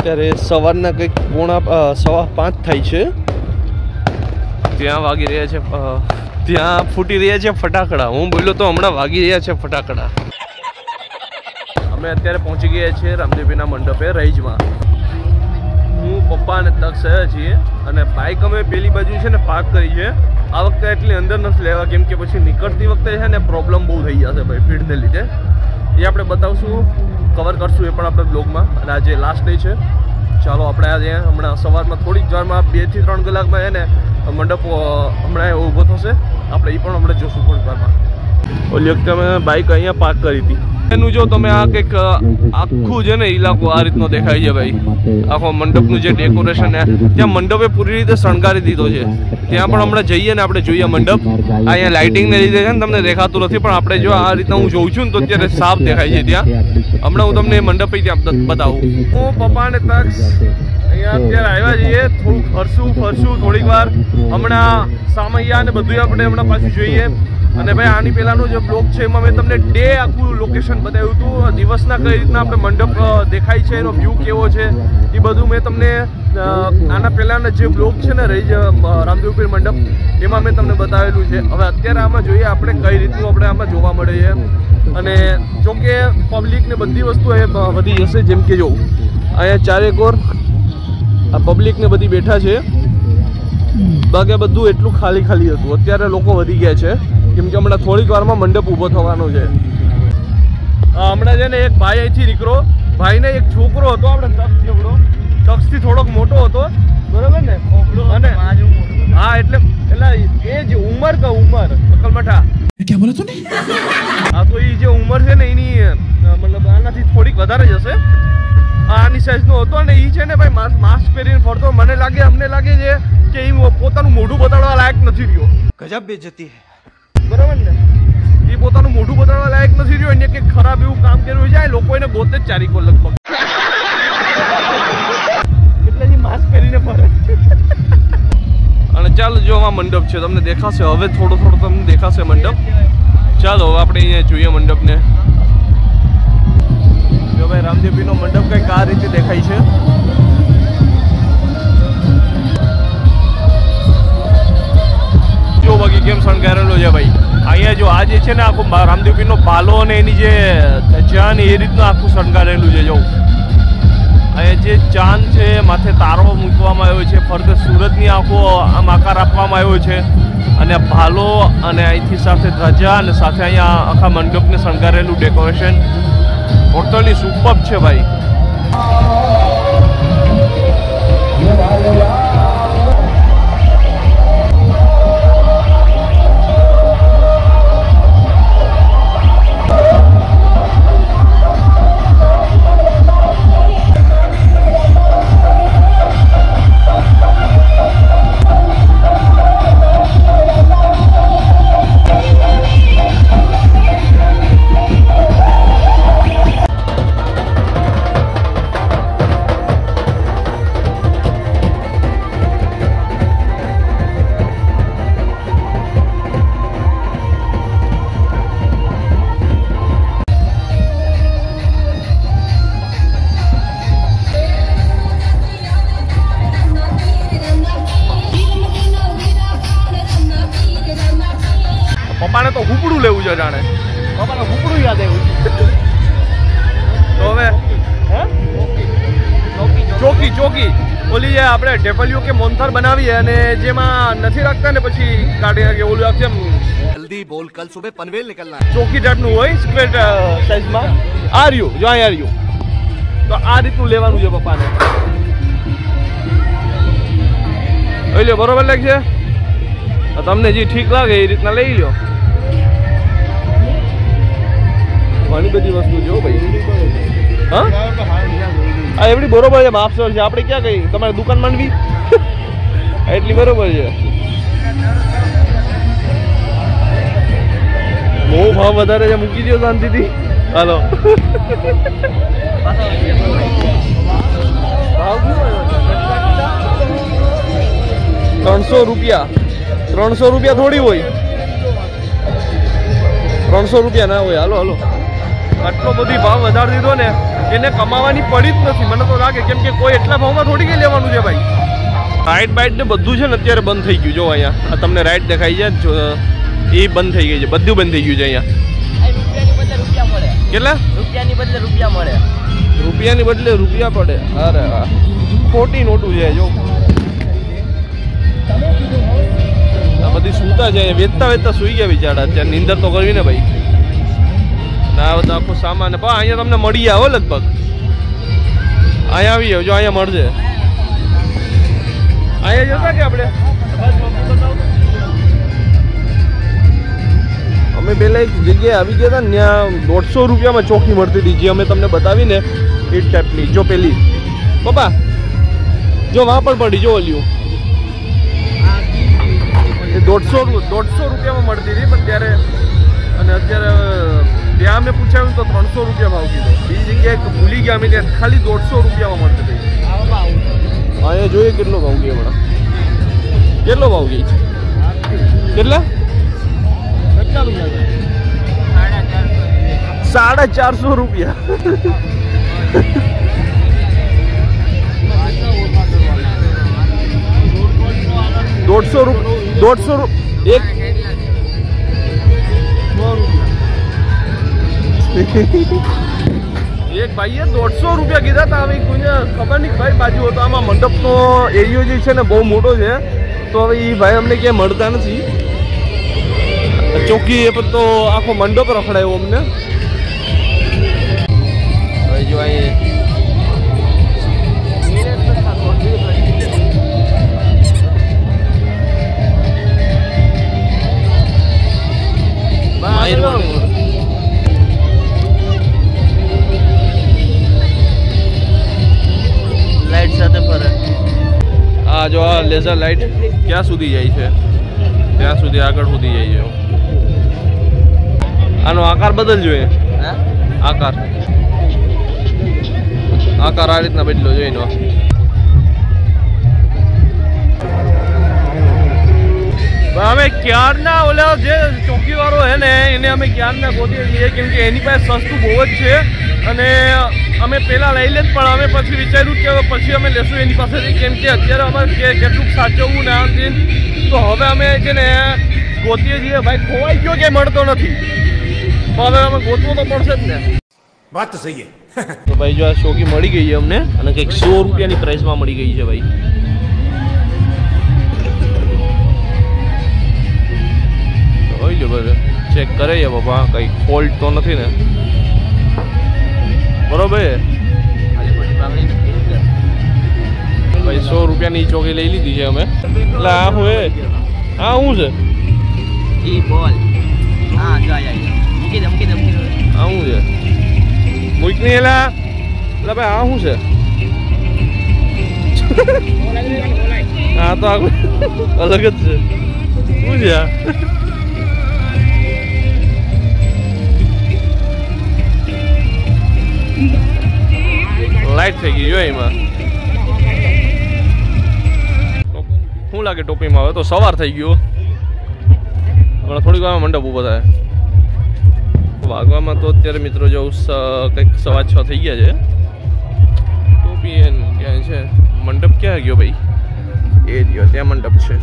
અત્યારે સવારના કંઈક 4:15 થાય છે। ત્યાં વાગી રહ્યા છે, ત્યાં ફૂટી રહ્યા છે ફટાકડા। હું બોલ્યો તો હમણાં વાગી રહ્યા છે ફટાકડા। અમે અત્યારે પહોંચી ગયા છીએ રામદેવપીરના મંડપે રહીજમાં। હું પપ્પા અને તક્ષ છીએ અને બાઇક અમે પેલી બાજુ છે ને પાર્ક કરી છે। આ વખતે એટલી અંદર નથી લેવા, કેમ કે પછી નીકળતી વખતે છે ને પ્રોબ્લેમ બહુ થઈ જશે ભાઈ ભીડને લીધે। એ આપણે બતાવશું, કવર કરશું એ પણ આપણે બ્લોગમાં। અને આજે લાસ્ટ ડે છે। ચાલો આપણે આજે હમણાં સવારમાં થોડીક વારમાં 2 થી 3 કલાકમાં છે ને મંડપ હમણાં ઊભો થશે। આપણે એ પણ હમણાં જોશું થોડીક વારમાં। ઓલી વખતે અમે બાઇક અહીંયા પાર્ક કરી હતી એનું જો તમે આ કંઈક આખું છે ને ઇલાકો આ રીતનો દેખાય છે ભાઈ। આખો મંડપનું જે ડેકોરેશન છે ત્યાં મંડપે પૂરી રીતે શણગારી દીધો છે। ત્યાં પણ હમણાં જઈએ ને આપણે જોઈએ મંડપ। અહીંયા લાઇટિંગને લીધે છે ને તમને દેખાતું નથી, પણ આપણે જો આ રીતના હું જોઉં છું ને તો અત્યારે સાફ દેખાય છે ત્યાં। હમણાં હું તમને મંડપ ત્યાં બતાવું। હું પપ્પા અને તક્ષ અહીંયા અત્યારે આવ્યા છીએ, થોડું ફરશું થોડીક વાર। હમણાં સામૈયા ને બધું આપણે હમણાં પાછું જોઈએ। અને ભાઈ આની પહેલાંનો જે બ્લોગ છે એમાં મેં તમને ડે આખું લોકેશન બતાવ્યું હતું, દિવસના કઈ રીતના આપણે મંડપ દેખાય છે, એનો વ્યૂ કેવો છે એ બધું મેં તમને આના પહેલાંના જે બ્લોગ છે ને રામદેવપીર મંડપ એમાં મેં તમને બતાવેલું છે। હવે અત્યારે આમાં જોઈએ આપણે કઈ રીતનું આપણે આમાં જોવા મળે છે। અને જોકે પબ્લિકને બધી વસ્તુ એ વધી જશે, જેમ કે જો અહીંયા ચારેકોર આ પબ્લિકને બધી બેઠા છે। બાકી બધું એટલું ખાલી હતું, અત્યારે લોકો વધી ગયા છે કેમ કે હમણાં થોડીક વારમાં મંડપ ઊભો થવાનો છે। હમણાં છે ને એક ભાઈ અહીંથી નીકળો, ભાઈને એક છોકરો હતો આપણે તક્ષથી થોડોક મોટો હતો, બરાબર ને? અને હા એટલે એ જ ઉંમર અકલમઠા ક્યાં બોલો તું? હા તો એ જે ઉંમર છે ને એની મતલબ આનાથી થોડીક વધારે જ હશે। આની સાઈઝનો હતો ને એ છે ને ભાઈ માસ્ક પહેરીને ફરતો। અમને લાગે છે કે એ પોતાનું મોઢું બતાડવા લાયક નથી રહ્યો। ગજબ બેઇજ્જતી હે, બરાબર ને? એ પોતાનું મોઢું બતાડવા લાયક નથી રહ્યો, એને કંઈક ખરાબ એવું કામ કર્યું છે। લોકો એને ગોતે જ ચારીકો લગભગ એટલે જે માસ્ક પહેરીને ફરે। અને ચાલો જો આ મંડપ છે, તમને દેખાશે હવે થોડો તમને દેખાશે મંડપ। ચાલો હવે આપણે અહીંયા જોઈએ મંડપને। જો ભાઈ રામદેવપીરનો મંડપ કંઈક આ રીતે દેખાય છે। જો બાકી કેમ શણગારેલો છે ભાઈ। અહીંયા જો આ જે છે ને આખું રામદેવપીરનો પાલો અને એની જે ચાંદ એ રીતનું આખું શણગારેલું છે। જો અહીંયા જે ચાંદ છે માથે તારો મૂકવામાં આવ્યો છે, ફરતે સુરતની આખો આમ આકાર આપવામાં આવ્યો છે, અને ભાલો અને અહીંથી સાથે ધજા અને સાથે અહીંયા આખા મંડપને શણગારેલું ડેકોરેશન ટોટલી સુપર છે ભાઈ। પપ્પાને તો હુપડું લેવું છે, જાણે પપ્પાને હુપડું યાદ આવ્યું તો હવે ચોકી ઓલી જે આપણે ઢેપલિયું કે મોનથાર બનાવીએ અને જેમાં નથી રાખતા ને પછી કાઢી નાખીએ, ઓલું આપશે જલ્દી બોલ, કલ સુબહ પનવેલ નિકલના है। ચોકી ટાઈપનું હોય સ્ક્વેર સાઈઝમાં। આ રહ્યું જો અહીંયા રહ્યું, તો આ રીતનું લેવાનું છે પપ્પાને। લઈ લો, બરોબર લાગશે? તમને જે ઠીક લાગે એ રીતના લઈ લો। ઘણી બધી વસ્તુ જો ભાઈ। હા આ એવડી બરોબર છે, માપસર છે। આપણે ક્યાં કઈ તમારી દુકાન માંડવી એટલી બરોબર છે। બહુ ભાવ વધારે છે, મૂકી દો શાંતિથી। હાલો ₹300 થોડી હોય, 300 રૂપિયા ના હોય। હાલો આટલો બધી ભાવ વધારી દીધો ને એને કમાવાની પડી જ નથી મને તો લાગે, કેમ કે કોઈ એટલા ભાવમાં થોડી કઈ લેવાનું છે ભાઈ. રાઈડ બાઇડ ને બધું છે ને અત્યારે બંધ થઈ ગયું. જો અહીંયા તમને રાઈડ દેખાઈ છે એ બંધ થઈ ગઈ છે, બધું બંધ થઈ ગયું છે અહીંયા. કેટલા રૂપિયાની બદલે રૂપિયા મળે, રૂપિયાની બદલે રૂપિયા પડે. અરે વાહ, ખોટી નોટું છે. જો આ બધી સૂતા છે, વેચતા વેચતા સુઈ ગયા બિચારા. અત્યારે નીંદર તો કરવી ને ભાઈ. ના બધા આખો સામાન પણ અહીંયા તમને મળી આવો લગભગ. અહીંયા આવી જાવ, જો અહીંયા મળશે. અહીંયા જતા કે આપણે અમે પહેલા એક જગ્યાએ આવી ગયા હતા ને, ત્યાં 150 રૂપિયામાં ચોકી મળતી હતી, જે અમે તમને બતાવી ને એ ટાઈપની. જો પેલી પપ્પા જો વાં પણ પડી, જો ઓલ્યું એ 150 રૂપિયામાં મળતી હતી પણ ત્યારે. અને અત્યારે ત્યાં અમે પૂછાયું તો 300 રૂપિયા ભાવ કીધો. બીજી જગ્યાએ ભૂલી ગયા અમે, ત્યાં ખાલી 150 રૂપિયામાં મળતી હતી. અહીંયા જોઈએ કેટલો ભાવ ગયો હમણાં. કેટલો ભાવ ગઈ છે? કેટલા? 450 રૂપિયા. 150 એક એક ભાઈએ 150 રૂપિયા કીધા હતા. હવે કોઈને ખબર નહીં ભાઈ બાજુ હતો. આમાં મંડપનો એરિયો જે છે ને બહુ મોટો છે, તો હવે એ ભાઈ અમને ક્યાંય મળતા નથી. ચોકી એ તો આખો મંડપ રખડાયો અમને. હવે જો લાઈટ સાથે ફરે. આ જો આ લેઝર લાઈટ ક્યાં સુધી જાય છે? ત્યાં સુધી આગળ સુધી જાય છે. આનો આકાર બદલજો. આકાર આ રીતના બદલો જોઈનો. અમે ક્યારના ઓલા જે ચોકી વાળો હે ને એને અમે ક્યારના ગોતીએ છીએ, કેમ કે એની પાસે સસ્તું બહુ જ છે. અને અમે પહેલાં લઈ લે પણ અમે પછી વિચાર્યું કે પછી અમે લેશું એની પાસેથી, કેમ કે અત્યારે અમારે કેટલુંક સાચવવું ને આમ તેમ. તો હવે અમે છે ને ગોતીએ છીએ. ભાઈ ખોવાઈ ગયો કે મળતો નથી, હવે અમે ગોતવો તો પડશે જ ને. વાત તો સહી છે. તો ભાઈ જો આ ચોકી મળી ગઈ છે અમને, અને કંઈક 100 રૂપિયાની પ્રાઇસમાં મળી ગઈ છે ભાઈ. જોઈ લો બધું, ચેક કરે છે બાપા, કંઈ ફોલ્ટ તો નથી ને? બરોબર. ભાઈ 100 રૂપિયાની ચોકી લઈ લીધી છે અમે. એટલે આ શું હે? આ શું છે? આ શું છે? મૂકની એલા એટલે ભાઈ આ શું છે? હા તો અલગ જ છે. શું છે આ? લાઈટ થઈ ગઈ જો એમાં. શું લાગે ટોપીમાં? હવે તો સવાર થઈ ગયો. હમણાં થોડીક વાર મંડપ ઊભો થાય. વાગવામાં તો અત્યારે મિત્રો જો કંઈક 6:15 થઈ ગયા છે. ટોપી ક્યાં છે? મંડપ ક્યાં ગયો ભાઈ? એ રહ્યો, ત્યાં મંડપ છે.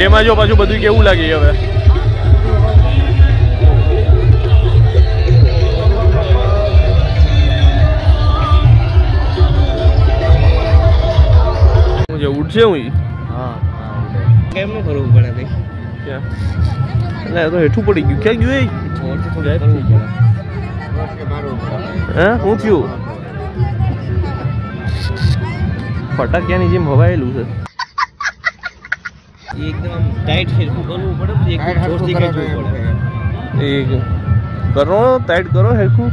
એમાં જો પાછું બધું કેવું લાગે હવે. ઉઠશે હું કેમ ન કરવું પડે ભાઈ? ક્યાં એટલે તો હેઠું પડી ગયું. ક્યાં ગયું? હા શું થયું? ફટાકિયાની જેમ હવાયેલું છે. એકદમ ટાઈટ હેરખું કરવું પડે. એક કરો ટાઈટ કરો હેરખું.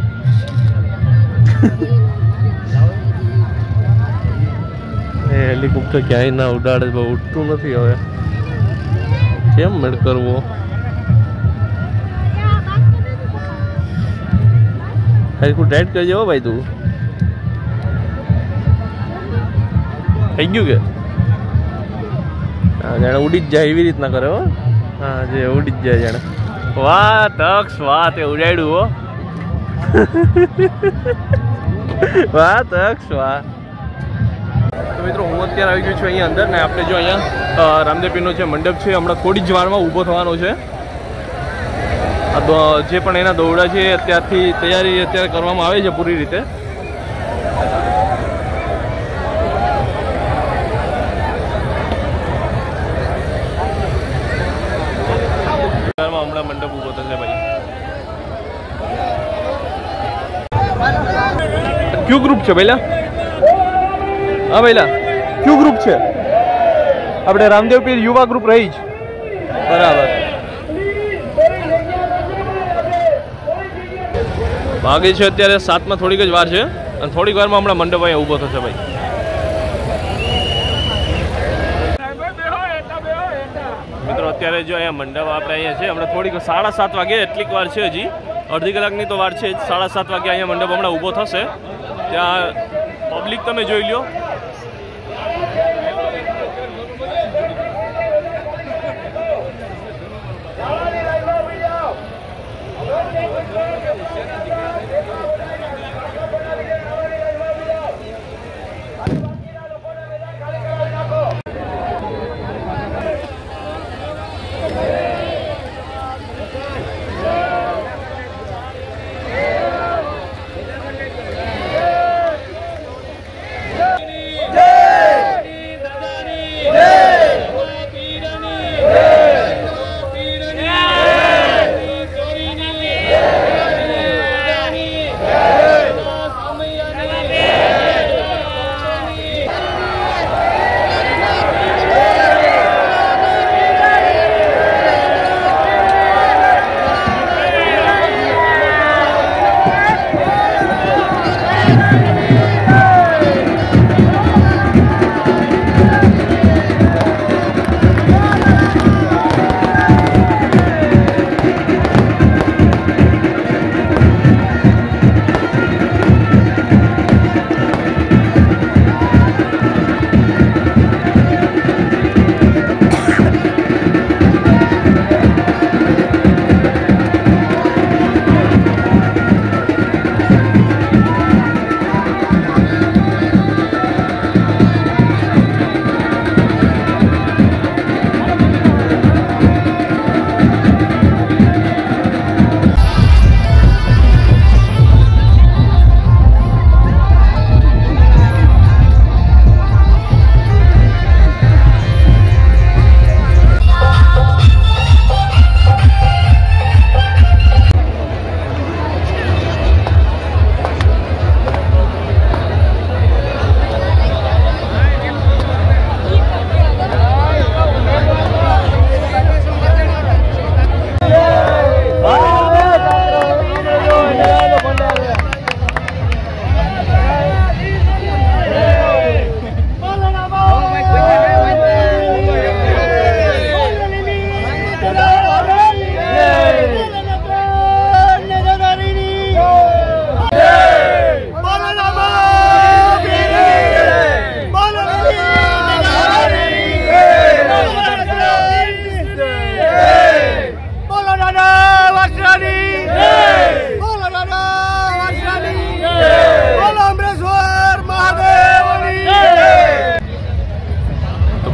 હેલિકોપ્ટર ક્યાંય ના ઉડાડે, બહુ ઉડતું નથી. હવે કેમ મેળ કરવો? હેરખું ટાઈટ કરી જાવ ભાઈ. તું થઈ ગયું કે? હા જાણે ઉડી જ જાય એવી રીતના કરે હો. હા જે ઉડી જ જાય જાણે. વાહ ટક્સ વાહ, તે ઉડાડ્યું હો. વાહ તક્ષ વાહ. તો મિત્રો હું અત્યારે આવી ગયો છું અહીંયા અંદર ને આપણે જો અહીંયા રામદેવ પીરનો જે મંડપ છે હમણાં થોડી જ વારમાં ઊભો થવાનો છે. જે પણ એના દોરડા છે અત્યારથી તૈયારી અત્યારે કરવામાં આવે છે પૂરી રીતે. હમણાં મંડપ ઊભો થશે ભાઈ. ક્યુ ગ્રુપ છે પહેલા? હા પહેલા ક્યુ ગ્રુપ છે? આપણે રામદેવ પીર યુવા ગ્રુપ રહી જ બરાબર. વાગે છે અત્યારે 7માં થોડીક જ વાર છે અને થોડીક વારમાં હમણાં મંડપ અહીંયા ઊભો થશે ભાઈ. મિત્રો અત્યારે જો અહીંયા મંડપ આપણે અહીંયા છે હમણાં થોડીક 7:30 વાગે એટલીક વાર છે, હજી અડધી કલાકની તો વાર છે. 7:30 વાગે અહીંયા મંડપ હમણાં ઊભો થશે. ત્યાં પબ્લિક તમે જોઈ લો.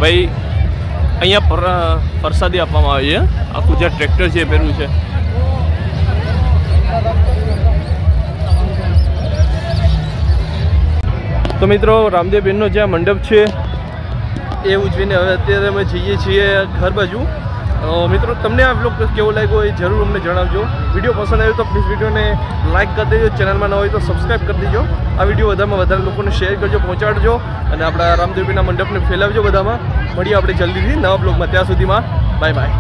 ભાઈ અહીંયા પ્રસાદી આપવામાં આવી છે. આખું જે ટ્રેક્ટર છે એ પહેર્યું છે. તો મિત્રો રામદેવ પીરનો જે મંડપ છે એ ઉજવીને હવે અત્યારે અમે જઈએ છીએ ઘર બાજુ. મિત્રો તમને આ બ્લોગ કેવો લાગ્યો એ જરૂર અમને જણાવજો. વિડીયો પસંદ આવ્યો તો પ્લીઝ વિડીયોને લાઇક કરી દેજો. ચેનલમાં ન હોય તો સબસ્ક્રાઈબ કરી દેજો. આ વિડીયો વધારેમાં વધારે લોકોને શેર કરજો, પહોંચાડજો અને આપણા રામદેવ પીરના મંડપને ફેલાવજો બધામાં. મળીએ આપણે જલ્દીથી નવા બ્લોગમાં. ત્યાં સુધીમાં બાય બાય.